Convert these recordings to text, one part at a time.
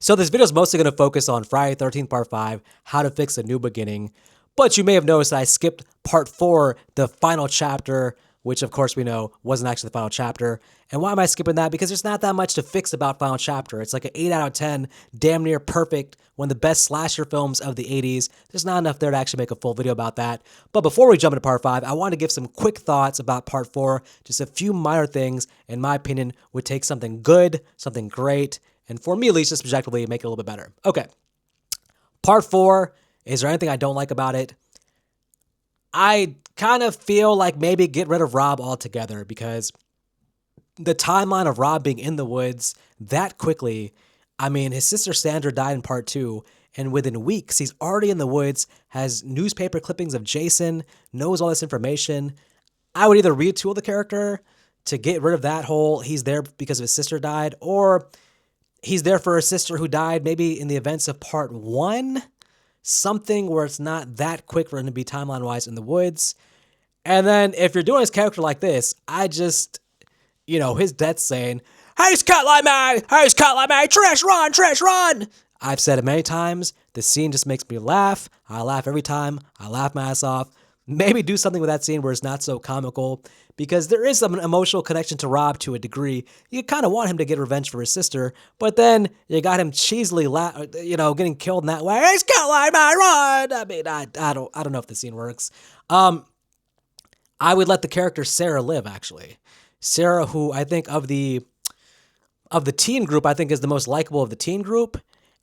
So this video is mostly going to focus on Friday 13th Part 5, how to fix a new beginning. But you may have noticed that I skipped Part 4, the final chapter, which of course we know wasn't actually the final chapter. And why am I skipping that? Because there's not that much to fix about final chapter. It's like an 8 out of 10, damn near perfect, one of the best slasher films of the 80s. There's not enough there to actually make a full video about that. But before we jump into Part 5, I want to give some quick thoughts about Part 4. Just a few minor things, in my opinion, would take something good, something great, and for me at least, just objectively, make it a little bit better. Okay. Part 4, is there anything I don't like about it? I kind of feel like maybe get rid of Rob altogether, because the timeline of Rob being in the woods that quickly, I mean, his sister Sandra died in Part 2, and within weeks, he's already in the woods, has newspaper clippings of Jason, knows all this information. I would either retool the character to get rid of that whole he's there because his sister died, or he's there for a sister who died maybe in the events of Part 1, something where it's not that quick for him to be timeline-wise in the woods. And then if you're doing his character like this, I just, his death saying, "Hey, Scotland man! Hey, Scotland man! Trash run! Trash run!" I've said it many times. The scene just makes me laugh. I laugh every time. I laugh my ass off. Maybe do something with that scene where it's not so comical, because there is some emotional connection to Rob to a degree. You kind of want him to get revenge for his sister, but then you got him cheesily, getting killed in that way. Hey, Scotland man, run! I mean, I don't know if the scene works. I would let the character Sarah live, actually. Sarah, who I think of the teen group, I think is the most likable of the teen group.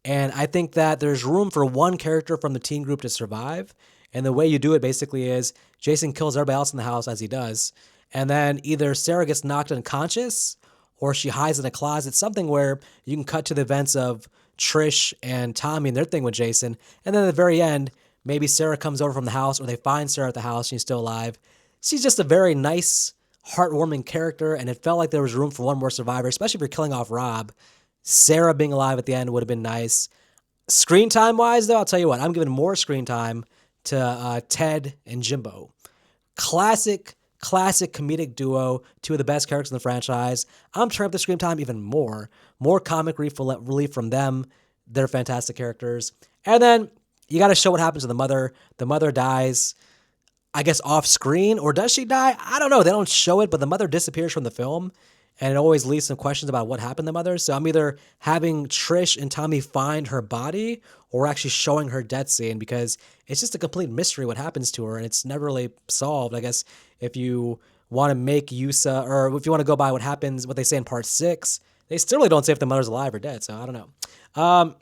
And I think that there's room for one character from the teen group to survive. And the way you do it basically is Jason kills everybody else in the house as he does. And then either Sarah gets knocked unconscious or she hides in a closet, something where you can cut to the events of Trish and Tommy and their thing with Jason. And then at the very end, maybe Sarah comes over from the house, or they find Sarah at the house. She's still alive. She's just a very nice, heartwarming character. And it felt like there was room for one more survivor, especially if you're killing off Rob. Sarah being alive at the end would have been nice. Screen time wise, though, I'll tell you what, I'm giving more screen time to Ted and Jimbo. Classic comedic duo, two of the best characters in the franchise. I'm turning up the screen time even more. More comic relief from them. They're fantastic characters. And then you got to show what happens to the mother. The mother dies, I guess, off screen, or does she die? I don't know. They don't show it, but the mother disappears from the film. And it always leaves some questions about what happened to the mother. So I'm either having Trish and Tommy find her body, or actually showing her death scene, because it's just a complete mystery what happens to her, and it's never really solved. I guess if you want to make use or if you want to go by what happens, what they say in Part 6, they still really don't say if the mother's alive or dead. So I don't know.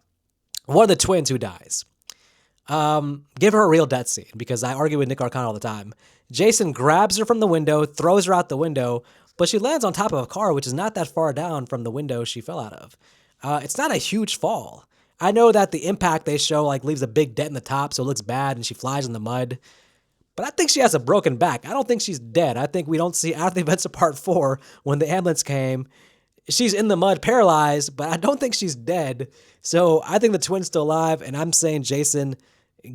One of the twins who dies. Give her a real death scene, because I argue with Nick Arcana all the time. Jason grabs her from the window, throws her out the window, but she lands on top of a car, which is not that far down from the window she fell out of. It's not a huge fall. I know that the impact they show leaves a big dent in the top, so it looks bad, and she flies in the mud. But I think she has a broken back. I don't think she's dead. I think we don't see, after the events of Part 4, when the ambulance came, she's in the mud, paralyzed, but I don't think she's dead. So I think the twin's still alive, and I'm saying Jason,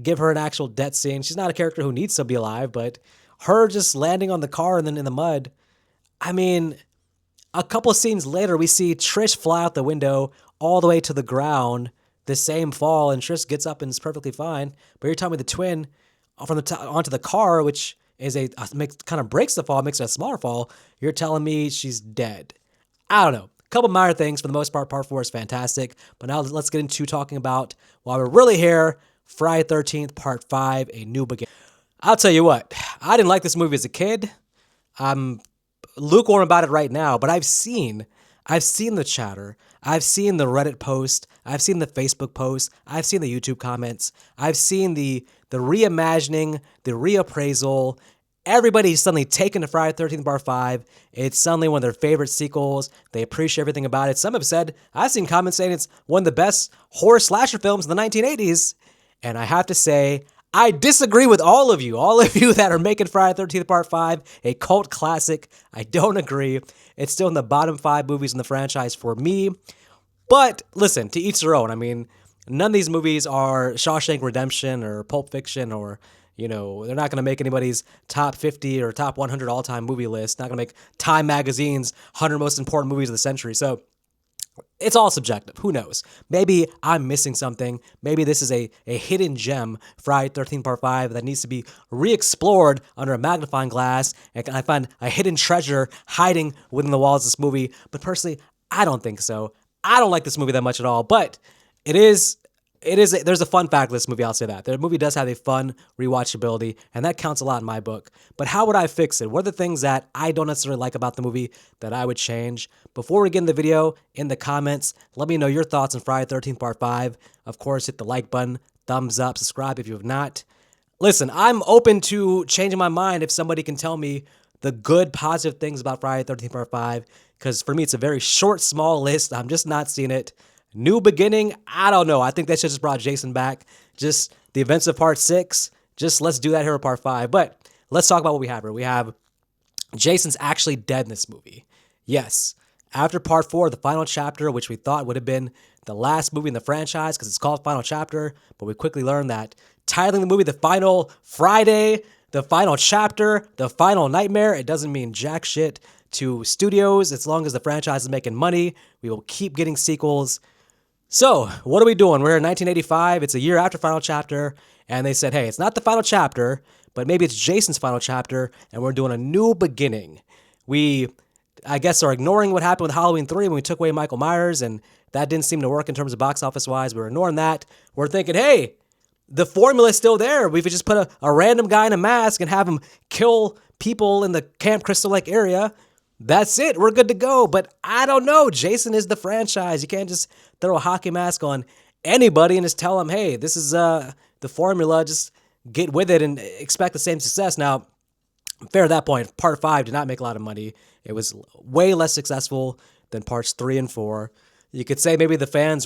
give her an actual death scene. She's not a character who needs to be alive, but her just landing on the car and then in the mud. I mean, a couple of scenes later, we see Trish fly out the window all the way to the ground, the same fall, and Trish gets up and is perfectly fine. But you're telling me the twin from the onto the car, which is kind of breaks the fall, makes it a smaller fall. You're telling me she's dead. I don't know. A couple minor things. For the most part, Part 4 is fantastic. But now let's get into talking about, while we're really here, Friday 13th, Part 5, A New Beginning. I'll tell you what, I didn't like this movie as a kid. I'm lukewarm about it right now, but I've seen the chatter. I've seen the Reddit post. I've seen the Facebook post. I've seen the YouTube comments. I've seen the reimagining, the reappraisal. Everybody's suddenly taken to Friday 13th Part 5. It's suddenly one of their favorite sequels. They appreciate everything about it. Some have said, I've seen comments saying it's one of the best horror slasher films in the 1980s. And I have to say, I disagree with all of you that are making Friday 13th Part 5 a cult classic. I don't agree. It's still in the bottom 5 movies in the franchise for me. But listen, to each their own. I mean, none of these movies are Shawshank Redemption or Pulp Fiction, or, they're not going to make anybody's top 50 or top 100 all-time movie list. Not going to make Time Magazine's 100 most important movies of the century. So It's all subjective. Who knows? Maybe I'm missing something. Maybe this is a hidden gem, Friday 13th Part 5, that needs to be re-explored under a magnifying glass. And I find a hidden treasure hiding within the walls of this movie. But personally, I don't think so. I don't like this movie that much at all. But there's a fun fact of this movie, I'll say that. The movie does have a fun rewatchability, and that counts a lot in my book. But how would I fix it? What are the things that I don't necessarily like about the movie that I would change? Before we get in the video, in the comments, let me know your thoughts on Friday 13th Part 5. Of course, hit the like button, thumbs up, subscribe if you have not. Listen, I'm open to changing my mind if somebody can tell me the good, positive things about Friday 13th Part 5, because for me, it's a very short, small list. I'm just not seeing it. New beginning, I don't know. I think they should just brought Jason back. Just the events of Part 6. Just let's do that here with Part 5. But let's talk about what we have here. We have Jason's actually dead in this movie. Yes. After Part 4, the final chapter, which we thought would have been the last movie in the franchise because it's called Final Chapter, but we quickly learned that titling the movie The Final Friday, The Final Chapter, The Final Nightmare, it doesn't mean jack shit to studios. As long as the franchise is making money, we will keep getting sequels. So, what are we doing? We're in 1985. It's a year after Final Chapter, and they said, hey, it's not the final chapter, but maybe it's Jason's final chapter, and we're doing a new beginning. We, I guess, are ignoring what happened with Halloween 3 when we took away Michael Myers, and that didn't seem to work in terms of box office-wise. We're ignoring that. We're thinking, hey, the formula's still there. We could just put a random guy in a mask and have him kill people in the Camp Crystal Lake area. That's it. We're good to go. But I don't know. Jason is the franchise. You can't just throw a hockey mask on anybody and just tell them, hey, this is the formula. Just get with it and expect the same success. Now, fair at that point, Part 5 did not make a lot of money. It was way less successful than Parts 3 and 4. You could say maybe the fans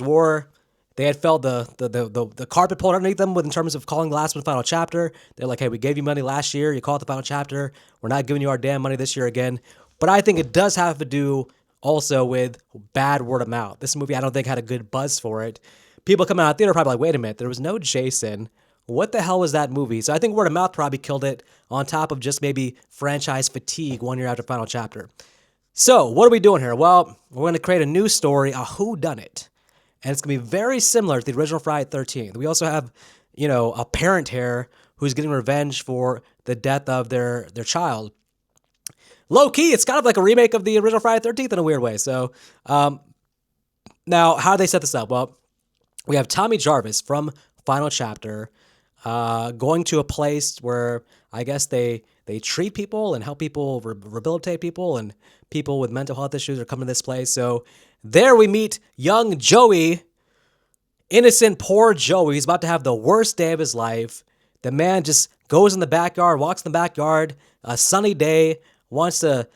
they had felt the carpet pulled underneath them in terms of calling the last one Final Chapter. They're like, hey, we gave you money last year. You call it the Final Chapter. We're not giving you our damn money this year again. But I think it does have to do also with bad word of mouth. This movie, I don't think, had a good buzz for it. People coming out of the theater probably like, wait a minute, there was no Jason. What the hell was that movie? So I think word of mouth probably killed it on top of just maybe franchise fatigue 1 year after Final Chapter. So what are we doing here? Well, we're going to create a new story, a whodunit. And it's going to be very similar to the original Friday 13th. We also have, a parent here who's getting revenge for the death of their child. Low key, it's kind of like a remake of the original Friday 13th in a weird way. So, now, how do they set this up? Well, we have Tommy Jarvis from Final Chapter going to a place where I guess they treat people and help people, rehabilitate people, and people with mental health issues are coming to this place. So there we meet young Joey, innocent, poor Joey. He's about to have the worst day of his life. The man just goes in the backyard, walks in the backyard, a sunny day, wants to,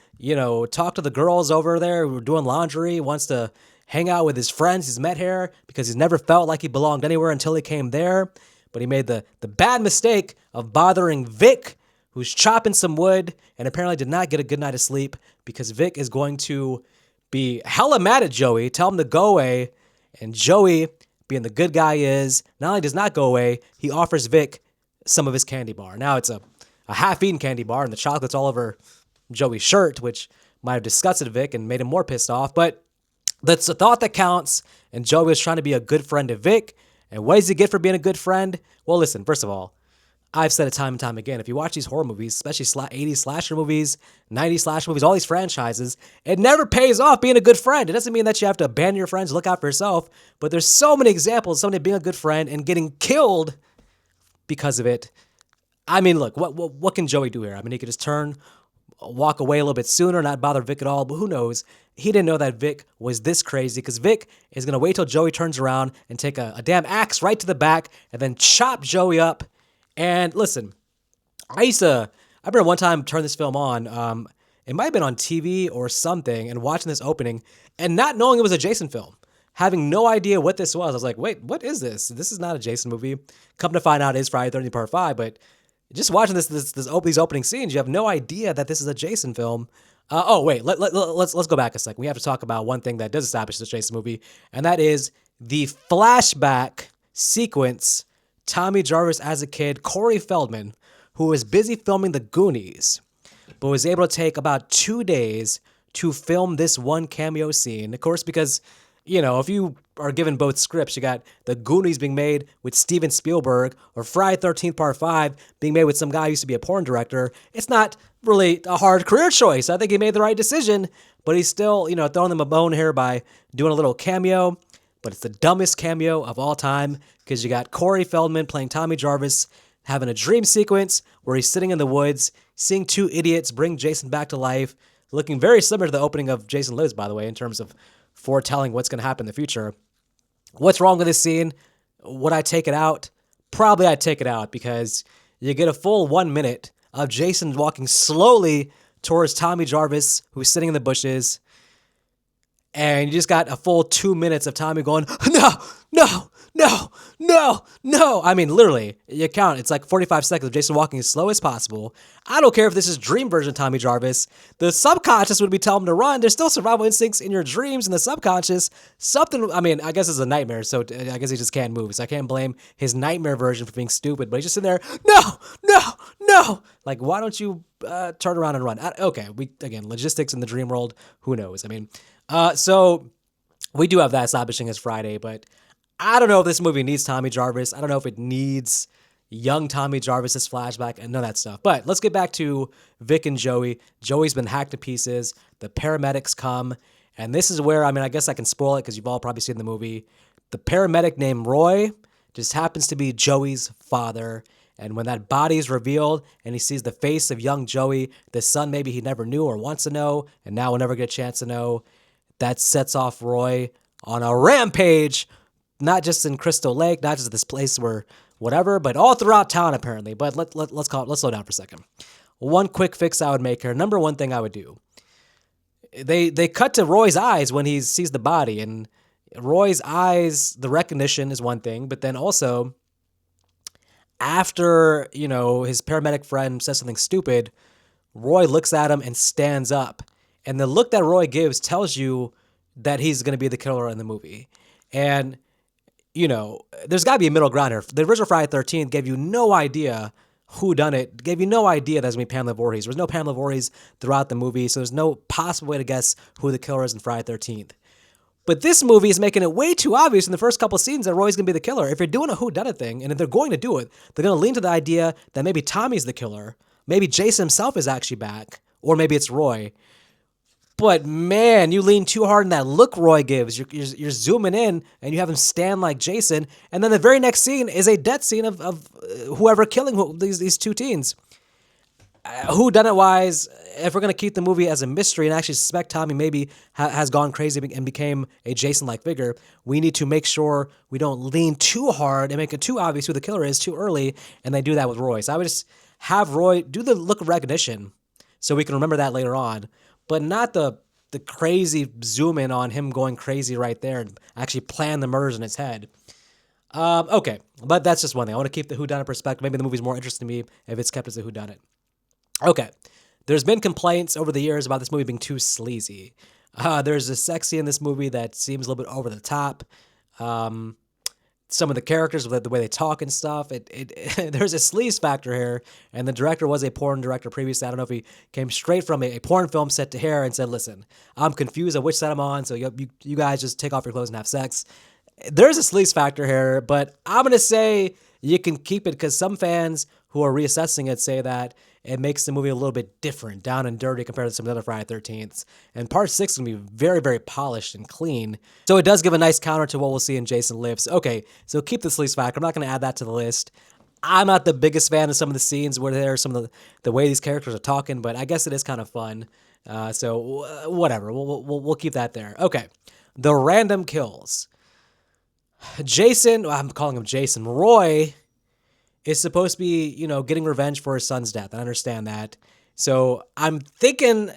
talk to the girls over there who are doing laundry, wants to hang out with his friends he's met here because he's never felt like he belonged anywhere until he came there. But he made the bad mistake of bothering Vic, who's chopping some wood, and apparently did not get a good night of sleep because Vic is going to be hella mad at Joey, tell him to go away, and Joey, being the good guy is, not only does not go away, he offers Vic some of his candy bar. Now it's a half-eaten candy bar, and the chocolate's all over Joey's shirt, which might have disgusted Vic and made him more pissed off, but that's the thought that counts, and Joey was trying to be a good friend to Vic, and what does he get for being a good friend? Well, listen, first of all, I've said it time and time again, if you watch these horror movies, especially 80s slasher movies, 90s slasher movies, all these franchises, it never pays off being a good friend. It doesn't mean that you have to abandon your friends, look out for yourself, but there's so many examples of somebody being a good friend and getting killed because of it. I mean, look, what can Joey do here? I mean, he could just walk away a little bit sooner, not bother Vic at all, but who knows? He didn't know that Vic was this crazy because Vic is going to wait till Joey turns around and take a damn axe right to the back and then chop Joey up. And listen, I remember one time turning this film on, it might have been on TV or something, and watching this opening and not knowing it was a Jason film, having no idea what this was. I was like, wait, what is this? This is not a Jason movie. Come to find out it is Friday 13th Part 5, but just watching these opening scenes, you have no idea that this is a Jason film. Let's go back a second. We have to talk about one thing that does establish this Jason movie, and that is the flashback sequence. Tommy Jarvis as a kid, Corey Feldman, who was busy filming The Goonies, but was able to take about 2 days to film this one cameo scene. Of course, because, if you are given both scripts, you got The Goonies being made with Steven Spielberg or Friday 13th Part 5 being made with some guy who used to be a porn director. It's not really a hard career choice. I think he made the right decision, but he's still, throwing them a bone here by doing a little cameo. But it's the dumbest cameo of all time because you got Corey Feldman playing Tommy Jarvis having a dream sequence where he's sitting in the woods, seeing two idiots bring Jason back to life, looking very similar to the opening of Jason Lives, by the way, in terms of foretelling what's going to happen in the future. What's wrong with this scene? Would I take it out? Probably I'd take it out because you get a full 1 minute of Jason walking slowly towards Tommy Jarvis, who's sitting in the bushes, and you just got a full 2 minutes of Tommy going, no, no, no, no, no. I mean, literally, you count. It's like 45 seconds of Jason walking as slow as possible. I don't care if this is dream version Tommy Jarvis. The subconscious would be telling him to run. There's still survival instincts in your dreams in the subconscious. I guess it's a nightmare, so I guess he just can't move. So I can't blame his nightmare version for being stupid, but he's just sitting there, no, no, no. Like, why don't you turn around and run? Okay, logistics in the dream world, who knows? So we do have that establishing as Friday, but I don't know if this movie needs Tommy Jarvis. I don't know if it needs young Tommy Jarvis's flashback and none of that stuff. But let's get back to Vic and Joey. Joey's been hacked to pieces. The paramedics come, and this is where, I guess I can spoil it because you've all probably seen the movie. The paramedic named Roy just happens to be Joey's father. And when that body is revealed and he sees the face of young Joey, the son maybe he never knew or wants to know, and now will never get a chance to know, that sets off Roy on a rampage, not just in Crystal Lake, not just this place where whatever, but all throughout town apparently. But let's slow down for a second. One quick fix I would make here. Number one thing I would do. They cut to Roy's eyes when he sees the body, and Roy's eyes, the recognition is one thing, but then also after, his paramedic friend says something stupid, Roy looks at him and stands up. And the look that Roy gives tells you that he's going to be the killer in the movie. And, there's got to be a middle ground here. The original Friday 13th gave you no idea who done it, gave you no idea that was going to be Pamela Voorhees. There was no Pamela Voorhees throughout the movie, so there's no possible way to guess who the killer is in Friday 13th. But this movie is making it way too obvious in the first couple scenes that Roy's going to be the killer. If you're doing a whodunit thing, and if they're going to do it, they're going to lean to the idea that maybe Tommy's the killer, maybe Jason himself is actually back, or maybe it's Roy. But man, you lean too hard in that look Roy gives. You're zooming in and you have him stand like Jason. And then the very next scene is a death scene of whoever killing these two teens. Who done it wise, if we're going to keep the movie as a mystery and actually suspect Tommy maybe has gone crazy and became a Jason-like figure, we need to make sure we don't lean too hard and make it too obvious who the killer is too early. And they do that with Roy. So I would just have Roy do the look of recognition so we can remember that later on. But not the crazy zoom in on him going crazy right there and actually plan the murders in his head. Okay, but that's just one thing. I want to keep the whodunit perspective. Maybe the movie's more interesting to me if it's kept as a whodunit. Okay, there's been complaints over the years about this movie being too sleazy. There's a sex scene in this movie that seems a little bit over the top. Some of the characters, the way they talk and stuff, there's a sleaze factor here, and the director was a porn director previously. I don't know if he came straight from a porn film set to here and said, listen, I'm confused on which set I'm on, so you guys just take off your clothes and have sex. There's a sleaze factor here, but I'm going to say you can keep it because some fans who are reassessing it say that it makes the movie a little bit different, down and dirty compared to some of the other Friday 13th. And part 6 is going to be very, very polished and clean. So it does give a nice counter to what we'll see in Jason Lives. Okay, so keep the sleaze factor. I'm not going to add that to the list. I'm not the biggest fan of some of the scenes where there's some of the way these characters are talking, but I guess it is kind of fun. So whatever, we'll keep that there. Okay, the random kills. Jason, I'm calling him Jason, Roy is supposed to be, getting revenge for his son's death. I understand that. So I'm thinking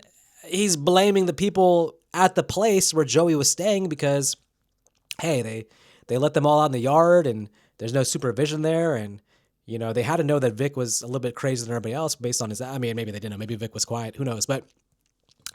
he's blaming the people at the place where Joey was staying because, hey, they let them all out in the yard and there's no supervision there. And, they had to know that Vic was a little bit crazier than everybody else based on his, maybe they didn't know. Maybe Vic was quiet. Who knows? But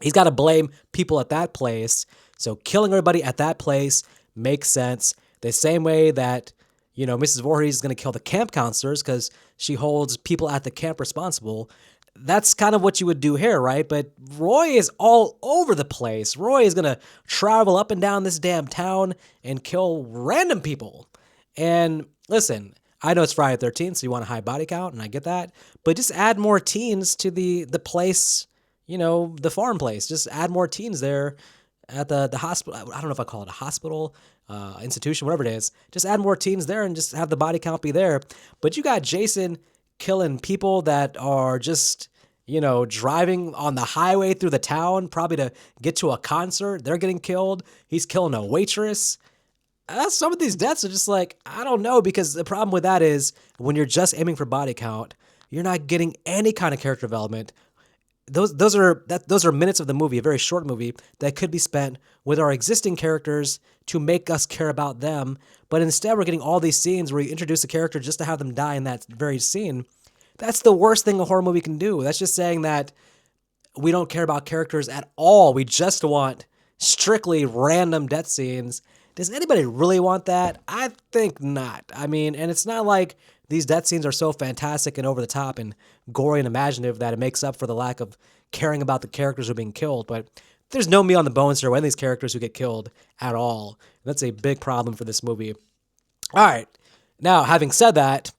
he's got to blame people at that place. So killing everybody at that place makes sense. The same way that, Mrs. Voorhees is going to kill the camp counselors because she holds people at the camp responsible. That's kind of what you would do here, right? But Roy is all over the place. Roy is going to travel up and down this damn town and kill random people. And listen, I know it's Friday the 13th, so you want a high body count, and I get that. But just add more teens to the place, the farm place. Just add more teens there at the hospital. I don't know if I call it a hospital, institution, whatever it is. Just add more teens there and just have the body count be there. But you got Jason killing people that are just, driving on the highway through the town, probably to get to a concert. They're getting killed. He's killing a waitress. Some of these deaths are just like, I don't know, because the problem with that is when you're just aiming for body count, you're not getting any kind of character development. Those are minutes of the movie, a very short movie that could be spent with our existing characters to make us care about them. But instead, we're getting all these scenes where you introduce a character just to have them die in that very scene. That's the worst thing a horror movie can do. That's just saying that we don't care about characters at all. We just want strictly random death scenes. Does anybody really want that? I think not. I mean, and it's not like these death scenes are so fantastic and over the top and gory and imaginative that it makes up for the lack of caring about the characters who are being killed. But there's no meat on the bones here with these characters who get killed at all. That's a big problem for this movie. All right. Now, having said that,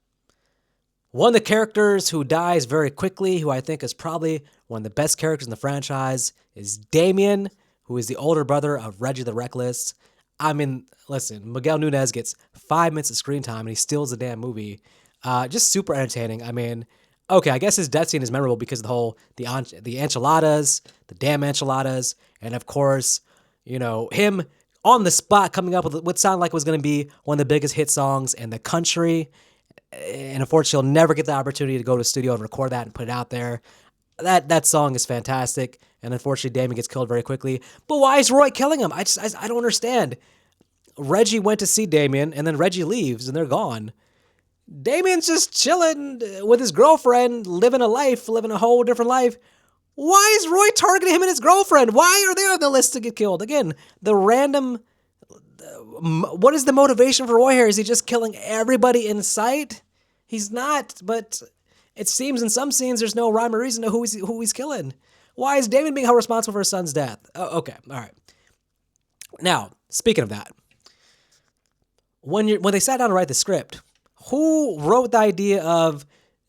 one of the characters who dies very quickly, who I think is probably one of the best characters in the franchise, is Damian, who is the older brother of Reggie the Reckless. I mean, listen, Miguel Nunez gets 5 minutes of screen time and he steals the damn movie. Just super entertaining. I mean, okay, I guess his death scene is memorable because of the enchiladas, the damn enchiladas, and of course, him on the spot coming up with what sounded like was going to be one of the biggest hit songs in the country. And unfortunately, he'll never get the opportunity to go to a studio and record that and put it out there. That song is fantastic, and unfortunately, Damian gets killed very quickly. But why is Roy killing him? I don't understand. Reggie went to see Damian, and then Reggie leaves, and they're gone. Damian's just chilling with his girlfriend, living a whole different life. Why is Roy targeting him and his girlfriend? Why are they on the list to get killed? Again, the random... What is the motivation for Roy here? Is he just killing everybody in sight? He's not, but it seems in some scenes there's no rhyme or reason to who he's killing. Why is Damian being held responsible for his son's death? Oh, okay, all right. Now, speaking of that, when they sat down to write the script, who wrote the idea of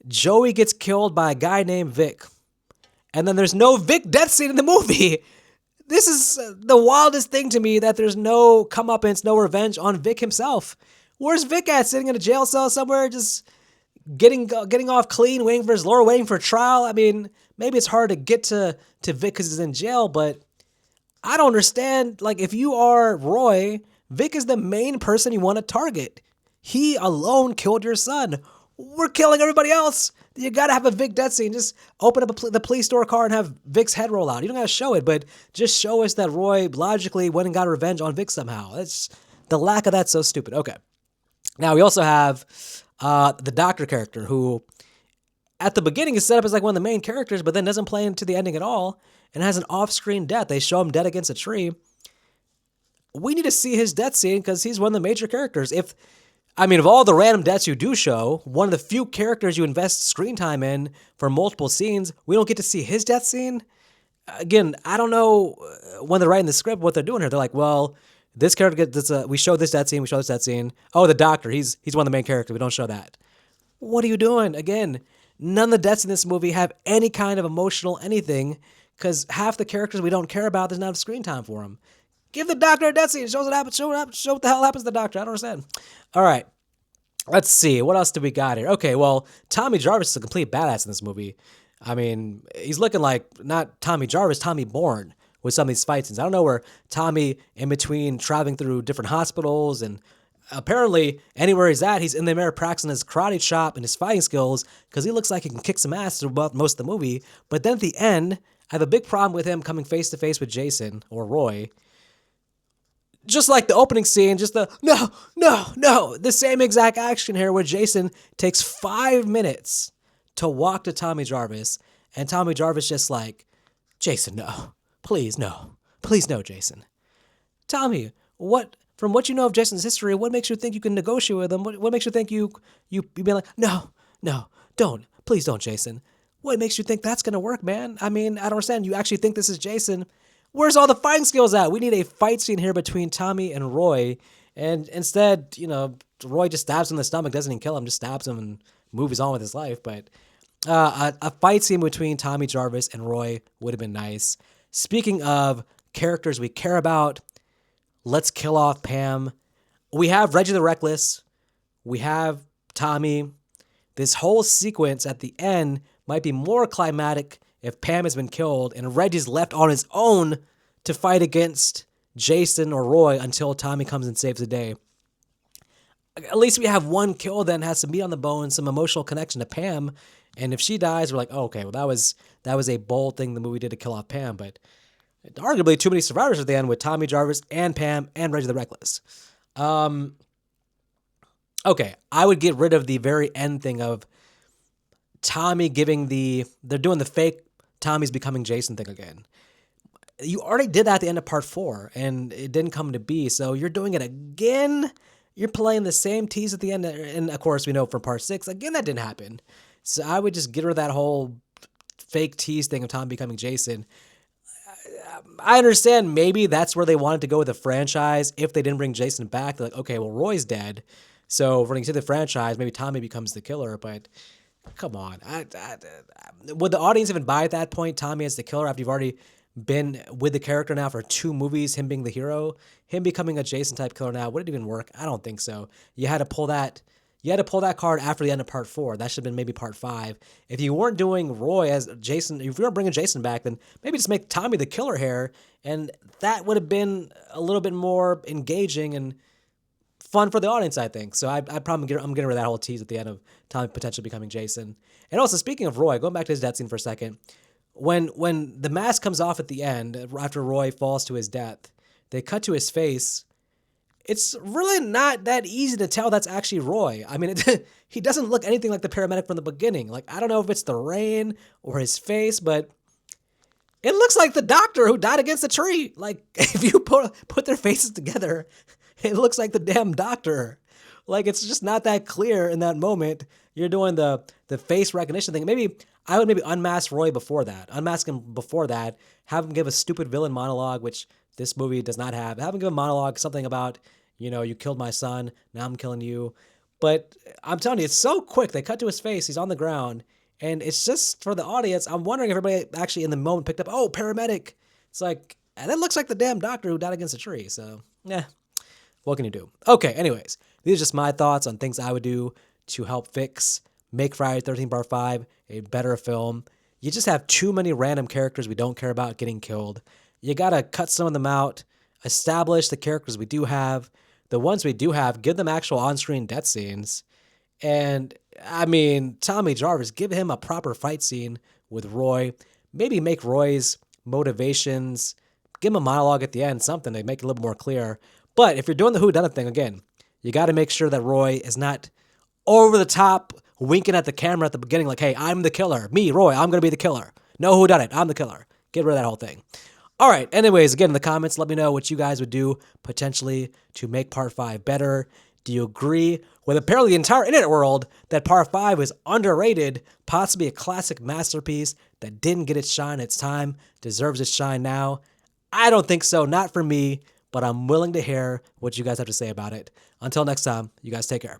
Joey gets killed by a guy named Vic, and then there's no Vic death scene in the movie? This is the wildest thing to me, that there's no comeuppance, no revenge on Vic himself. Where's Vic at? Sitting in a jail cell somewhere, just getting off clean, waiting for his lawyer, waiting for trial? I mean, maybe it's hard to get to Vic because he's in jail, but I don't understand. Like, if you are Roy, Vic is the main person you want to target. He alone killed your son. We're killing everybody else. You got to have a Vic death scene. Just open up the police store car and have Vic's head roll out. You don't got to show it, but just show us that Roy logically went and got revenge on Vic somehow. It's the lack of that's so stupid. Okay. Now we also have the doctor character, who at the beginning is set up as like one of the main characters, but then doesn't play into the ending at all and has an off-screen death. They show him dead against a tree. We need to see his death scene because he's one of the major characters. Of all the random deaths you do show, one of the few characters you invest screen time in for multiple scenes, we don't get to see his death scene. Again, I don't know when they're writing the script what they're doing here. They're like, well, this character gets we show this death scene, we show this death scene. Oh, the doctor, he's one of the main characters. We don't show that. What are you doing? Again, none of the deaths in this movie have any kind of emotional anything because half the characters we don't care about, there's not enough screen time for them. Give the doctor a death scene. Show what the hell happens to the doctor. I don't understand. All right. Let's see. What else do we got here? Okay, well, Tommy Jarvis is a complete badass in this movie. I mean, he's looking like not Tommy Jarvis, Tommy Bourne with some of these fight scenes. I don't know where Tommy, in between traveling through different hospitals and apparently anywhere he's at, he's in the mirror practicing his karate chop and his fighting skills because he looks like he can kick some ass throughout most of the movie. But then at the end, I have a big problem with him coming face to face with Jason or Roy. Just like the opening scene, just the no, the same exact action here where Jason takes 5 minutes to walk to Tommy Jarvis, and Tommy Jarvis just like, Jason, no, please no, Jason. Tommy, from what you know of Jason's history, what makes you think you can negotiate with him? What makes you think you be like, no, don't, please don't, Jason. What makes you think that's going to work, man? I mean, I don't understand. You actually think this is Jason? Where's all the fighting skills at? We need a fight scene here between Tommy and Roy. And instead, Roy just stabs him in the stomach, doesn't even kill him, just stabs him and moves on with his life. But a fight scene between Tommy Jarvis and Roy would have been nice. Speaking of characters we care about, let's kill off Pam. We have Reggie the Reckless. We have Tommy. This whole sequence at the end might be more climatic if Pam has been killed and Reggie's left on his own to fight against Jason or Roy until Tommy comes and saves the day. At least we have one kill then, has some meat on the bone, some emotional connection to Pam. And if she dies, we're like, oh, okay, well, that was a bold thing the movie did to kill off Pam. But arguably too many survivors at the end with Tommy Jarvis and Pam and Reggie the Reckless. Okay, I would get rid of the very end thing of Tommy they're doing the fake Tommy's becoming Jason thing again. You already did that at the end of part 4, and it didn't come to be, so you're doing it again? You're playing the same tease at the end, and of course we know from part 6, again, that didn't happen. So I would just get rid of that whole fake tease thing of Tommy becoming Jason. I understand maybe that's where they wanted to go with the franchise. If they didn't bring Jason back, they're like, okay, well, Roy's dead. So running to the franchise, maybe Tommy becomes the killer, but come on. Would the audience even buy at that point Tommy as the killer after you've already been with the character now for 2 movies, him being the hero? Him becoming a Jason-type killer now, would it even work? I don't think so. You had to pull that card after the end of part 4. That should have been maybe part 5. If you weren't doing Roy as Jason, if you weren't bringing Jason back, then maybe just make Tommy the killer here, and that would have been a little bit more engaging and fun for the audience, I think. So I'm getting rid of that whole tease at the end of Tommy potentially becoming Jason. And also, speaking of Roy, going back to his death scene for a second, when the mask comes off at the end, after Roy falls to his death, they cut to his face. It's really not that easy to tell that's actually Roy. I mean, he doesn't look anything like the paramedic from the beginning. Like, I don't know if it's the rain or his face, but it looks like the doctor who died against the tree. Like, if you put their faces together, it looks like the damn doctor. Like, it's just not that clear in that moment. You're doing the face recognition thing. Maybe I would unmask Roy before that. Unmask him before that. Have him give a stupid villain monologue, which this movie does not have. Have him give a monologue, something about, you killed my son, now I'm killing you. But I'm telling you, it's so quick. They cut to his face. He's on the ground. And it's just for the audience. I'm wondering if everybody actually in the moment picked up, oh, paramedic. It's like, and that looks like the damn doctor who died against a tree. So, yeah. What can you do? Okay, anyways, these are just my thoughts on things I would do to help make Friday the 13th Part 5 a better film. You just have too many random characters we don't care about getting killed. You gotta cut some of them out, establish the characters we do have. The ones we do have, give them actual on-screen death scenes. And, I mean, Tommy Jarvis, give him a proper fight scene with Roy. Maybe make Roy's motivations, give him a monologue at the end, something to make it a little more clear. But if you're doing the whodunit thing, again, you got to make sure that Roy is not over the top, winking at the camera at the beginning like, hey, I'm the killer. Me, Roy, I'm going to be the killer. No whodunit, I'm the killer. Get rid of that whole thing. All right, anyways, again, in the comments, let me know what you guys would do potentially to make Part 5 better. Do you agree with apparently the entire internet world that Part 5 is underrated, possibly a classic masterpiece that didn't get its shine its time, deserves its shine now? I don't think so, not for me, but I'm willing to hear what you guys have to say about it. Until next time, you guys take care.